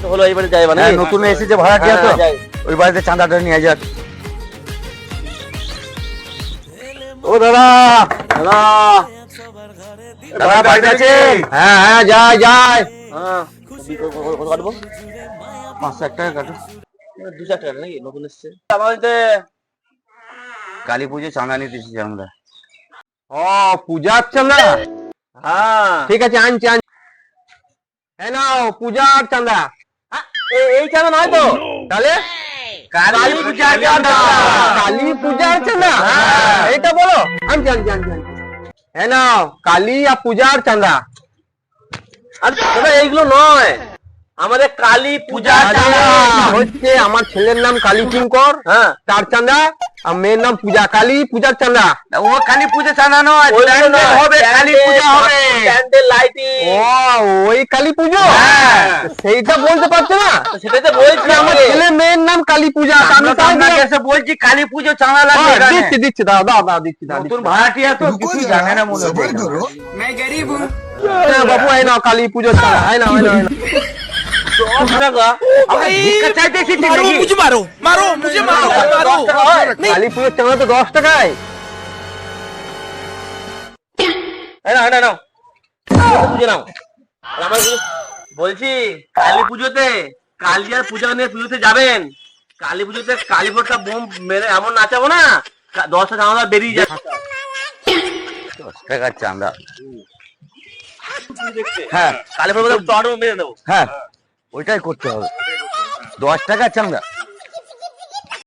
হলো এই বাড়ি যাই মানে নতুন এসেছে ভাড়াটিয়া তো, ওই বাড়িতে চাঁদাটা নিয়ে যাক। ও দাদা, দাদা দাদা বাড়িতে আছেন? হ্যাঁ হ্যাঁ, যাই যাই। হ্যাঁ কত কাটবো? 500 টাকা কাটো। 200 টাকা নাকি নতুন এসছে আমাদের? কালী পুজো চাঁদা নিতে এসেছি আমরা। ও পূজার চাঁদা, হ্যাঁ ঠিক আছে আনছি আনছি। হ্যাঁ নাও পূজার চাঁদা। এই চাঁদা নয় তো, তাহলে কালী পূজার চাঁদা। কালী পূজার চাঁদা, এইটা বলো। আনছি আনছি আনছি আনছি। হ্যাঁ নাও কালী আর পূজার চাঁদা। আর দাদা এইগুলো নয়, আমাদের কালী পূজার চাঁদা হচ্ছে আমার ছেলের নাম কালী কিঙ্কর, হ্যাঁ তার চাঁদা। আর মেয়ের নাম পূজা, কালী পূজার চাঁদা। ও কালী পুজো চাঁদা নয়, প্যান্ডেল হবে, কালী পূজা হবে। প্যান্ডেল লাইটিং। ও ওই কালী পুজো, সেইটা বলতে পারছো না? সেটাই তো বলছি আমার ছেলে মেয়ের নাম কালী পূজা। আমরা তো আপনাকে এসে বলছি কালী পুজো চাঁদা লাগবে এখানে। দিচ্ছি দিচ্ছি দাদা দাদা দিচ্ছি দাদা নতুন ভাড়াটিয়া তো কিছু জানে না মনে হয়। বাবু এই নাও কালী পুজোর চাঁদা। এই নাও এই নাও এই নাও। 10 টাকা। আমরা ভিক্ষা চাইতে এসেছি নাকি? কালী পুজোর চাঁদা তো 10 টাকায়। এই নাও, এই নাও, পুজো নাও। আর আমার বলছি কালী পুজোতে কালী আর পূজা নিয়ে পুজোতে যাবেন। কালী পুজোতে কালী ভোটটা বোম মেরে এমন নাচাবো না, 10টা চাঁদা বেরিয়ে যায়। 10 টাকার চাঁদা। হ্যাঁ কালী ভোট তো আরো মেরে দেবো। হ্যাঁ ওইটাই করতে হবে। 10 টাকার চাঁদা।